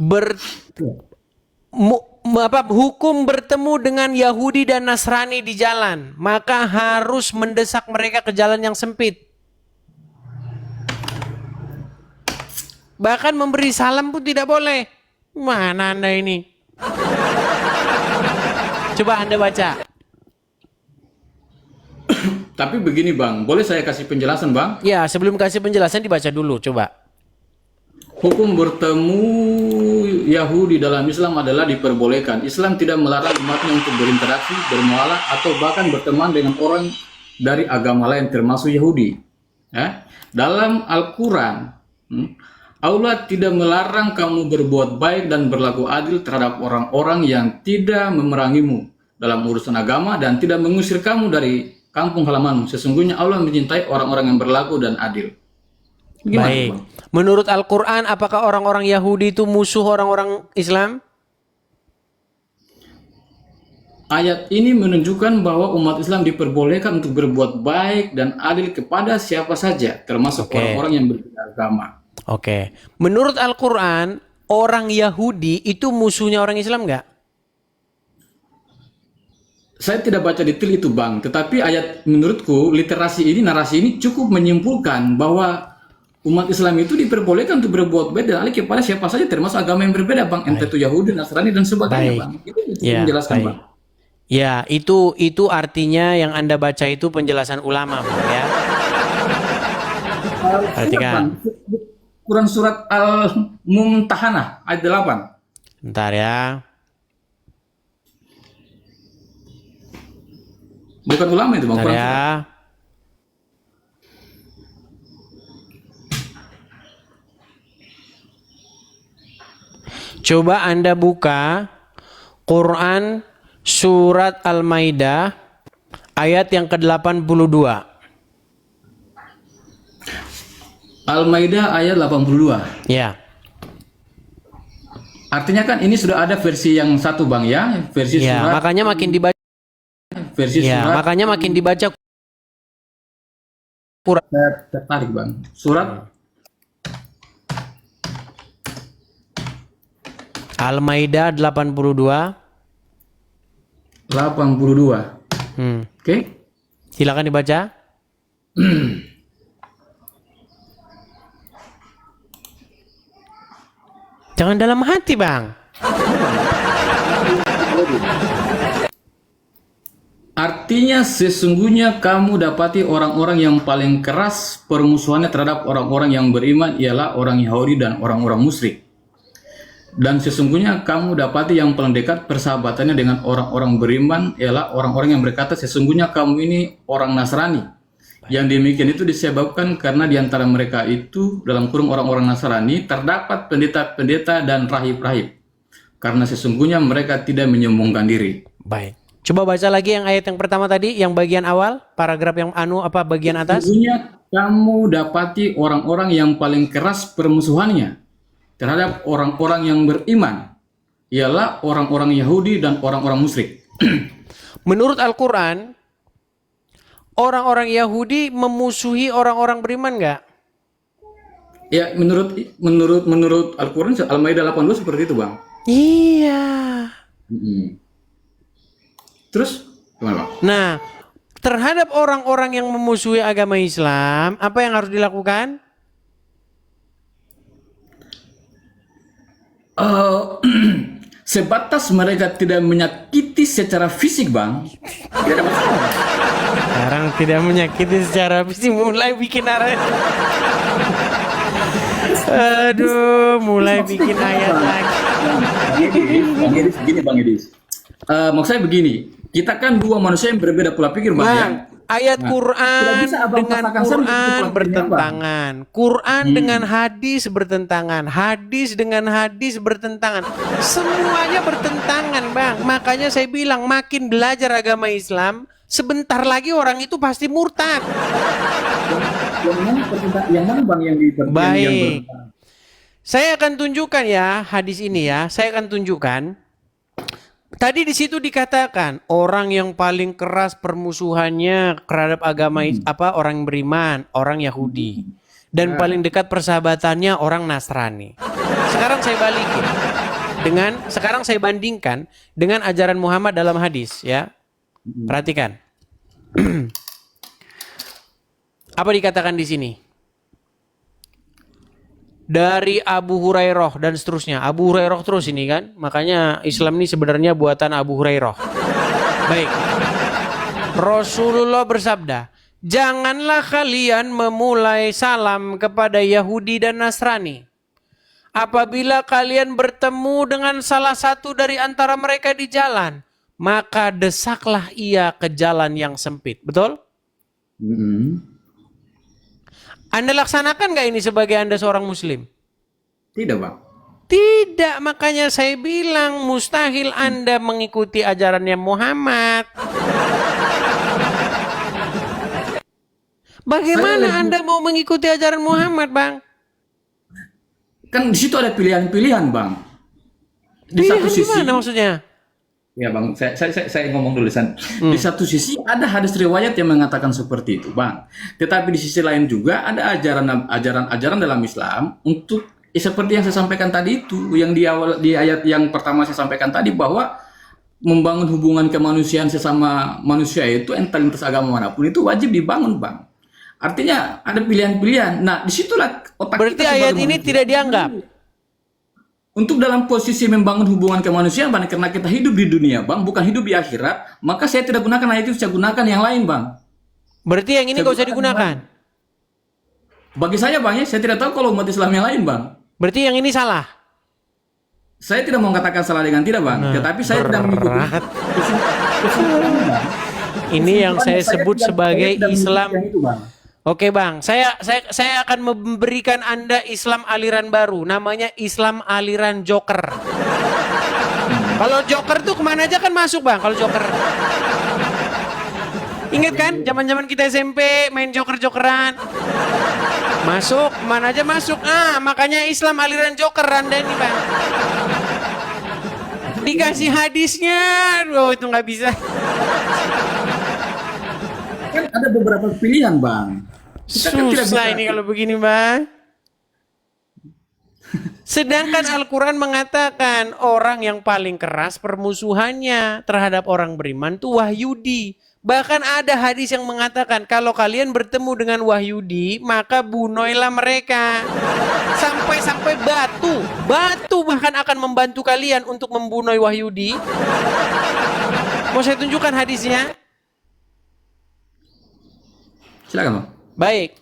ber hukum bertemu dengan Yahudi dan Nasrani di jalan, maka harus mendesak mereka ke jalan yang sempit. Bahkan memberi salam pun tidak boleh. Mana Anda ini? Coba Anda baca. Tapi begini Bang, boleh saya kasih penjelasan Bang? Ya, sebelum kasih penjelasan dibaca dulu, coba. Hukum bertemu Yahudi dalam Islam adalah diperbolehkan. Islam tidak melarang umatnya untuk berinteraksi, bermuamalah, atau bahkan berteman dengan orang dari agama lain termasuk Yahudi. Ya? Dalam Al-Quran, Allah tidak melarang kamu berbuat baik dan berlaku adil terhadap orang-orang yang tidak memerangimu dalam urusan agama dan tidak mengusir kamu dari kampung halamanmu. Sesungguhnya Allah mencintai orang-orang yang berlaku dan adil. Gimana, Baik. Bang? Menurut Al-Quran, apakah orang-orang Yahudi itu musuh orang-orang Islam? Ayat ini menunjukkan bahwa umat Islam diperbolehkan untuk berbuat baik dan adil kepada siapa saja, termasuk orang-orang yang berbeda agama. Oke. Menurut Al-Quran, orang Yahudi itu musuhnya orang Islam nggak? Saya tidak baca detail itu Bang, tetapi ayat menurutku literasi ini, narasi ini cukup menyimpulkan bahwa umat Islam itu diperbolehkan untuk berbuat baik dan adil kepada siapa saja termasuk agama yang berbeda Bang, entah itu Yahudi, Nasrani dan sebagainya Bang. Itu menjelaskan Bang. Ya, itu artinya yang Anda baca itu penjelasan ulama Bang, ya. Perhatikan. Quran surat Al-Mumtahanah ayat 8. Bentar ya. Bukan ulama itu Bang. Bentar ya. Coba Anda buka Quran surat Al-Maidah ayat yang ke-82. Al-Maidah ayat 82. Ya. Artinya kan ini sudah ada versi yang satu Bang ya, versi Ya, surat. makanya makin dibaca. Versi Ya, surat. makanya makin dibaca Quran. Saya tertarik Bang. Surat Al-Maidah 82. 82. Oke. Silakan dibaca. Jangan dalam hati, Bang. Artinya sesungguhnya kamu dapati orang-orang yang paling keras permusuhannya terhadap orang-orang yang beriman ialah orang Yahudi dan orang-orang musyrik. Dan sesungguhnya kamu dapati yang paling dekat persahabatannya dengan orang-orang beriman ialah orang-orang yang berkata sesungguhnya kamu ini orang Nasrani. Yang demikian itu disebabkan karena di antara mereka itu dalam kurung orang-orang Nasrani terdapat pendeta-pendeta dan rahib-rahib. Karena sesungguhnya mereka tidak menyombongkan diri. Baik. Coba baca lagi yang ayat yang pertama tadi, yang bagian awal, paragraf yang bagian atas. Sesungguhnya kamu dapati orang-orang yang paling keras permusuhannya terhadap orang-orang yang beriman ialah orang-orang Yahudi dan orang-orang musyrik. Menurut Al-Quran, orang-orang Yahudi memusuhi orang-orang beriman nggak? Ya, menurut Al-Quran Al-Maidah 82 seperti itu, Bang. Iya. Terus gimana, Bang? Nah, terhadap orang-orang yang memusuhi agama Islam, apa yang harus dilakukan? Sebatas mereka tidak menyakiti secara fisik, Bang. Tidak ada masalah. Sekarang tidak menyakiti secara fisik, mulai bikin arah. Aduh, mulai bikin ayat lagi. Bang Edis, begini Bang Edis. Maksud saya begini, kita kan dua manusia yang berbeda pola pikir, Bang. Bang, ayat Nah, Quran tidak bisa Abang dengan katakan saya begitu Quran pola pikirnya, bertentangan. Quran dengan hadis bertentangan. Hadis dengan hadis bertentangan. Semuanya bertentangan, Bang. Makanya saya bilang makin belajar agama Islam, sebentar lagi orang itu pasti murtad. Yang mana Bang yang Baik. Saya akan tunjukkan ya hadis ini ya. Saya akan tunjukkan. Tadi di situ dikatakan orang yang paling keras permusuhannya terhadap agama orang beriman, orang Yahudi. Dan paling dekat persahabatannya orang Nasrani. sekarang saya balikin sekarang saya bandingkan dengan ajaran Muhammad dalam hadis, ya. Perhatikan. Apa dikatakan di sini? Dari Abu Hurairah dan seterusnya. Abu Hurairah terus ini kan. Makanya Islam ini sebenarnya buatan Abu Hurairah. Baik. Rasulullah bersabda, janganlah kalian memulai salam kepada Yahudi dan Nasrani. Apabila kalian bertemu dengan salah satu dari antara mereka di jalan, maka desaklah ia ke jalan yang sempit. Betul? Anda laksanakan nggak ini sebagai Anda seorang Muslim? Tidak, Bang. Tidak, makanya saya bilang mustahil Anda mengikuti ajarannya Muhammad. Bagaimana Anda mau mengikuti ajaran Muhammad, Bang? Kan di situ ada pilihan-pilihan, Bang. Di Pilihan satu sisi, gimana maksudnya? ya Bang, saya ngomong dulu, San. Di satu sisi ada hadis riwayat yang mengatakan seperti itu, Bang. Tetapi di sisi lain juga ada ajaran dalam Islam untuk seperti yang saya sampaikan tadi itu, yang di ayat yang pertama saya sampaikan tadi, bahwa membangun hubungan kemanusiaan sesama manusia itu entah lintas agama manapun itu wajib dibangun, Bang. Artinya ada pilihan-pilihan. Nah, disitulah otak Berarti kita ayat sebagai ini manusia tidak dianggap. untuk dalam posisi membangun hubungan kemanusiaan, Bang, karena kita hidup di dunia, Bang, bukan hidup di akhirat, maka saya tidak gunakan ayat itu, saya gunakan yang lain, Bang. Berarti yang ini nggak usah digunakan. Bagi saya, Bang, ya, saya tidak tahu kalau umat Islam yang lain, Bang. Berarti yang ini salah. Saya tidak mau katakan salah dengan tidak, Bang. Tetapi saya tidak mengikuti. Ini yang saya sebut sebagai Islam. Itu, Bang. Oke, Bang, saya akan memberikan Anda Islam aliran baru, namanya Islam aliran Joker. Kalau Joker tuh kemana aja kan masuk, Bang, kalau Joker. Ingat kan, zaman-zaman kita SMP main Joker-Jokeran. Masuk, kemana aja masuk. Makanya Islam aliran Joker Anda ini, Bang. Dikasih hadisnya, itu nggak bisa. Kan ada beberapa pilihan, Bang. Kita kan tidak Susah bisa- ini kalau begini, Bang. Sedangkan Al-Quran mengatakan orang yang paling keras permusuhannya terhadap orang beriman itu Wahyudi. Bahkan ada hadis yang mengatakan kalau kalian bertemu dengan Wahyudi maka bunuhlah mereka. Sampai-sampai batu bahkan akan membantu kalian untuk membunuh Wahyudi. Mau saya tunjukkan hadisnya? Silakan, Bang. Baik.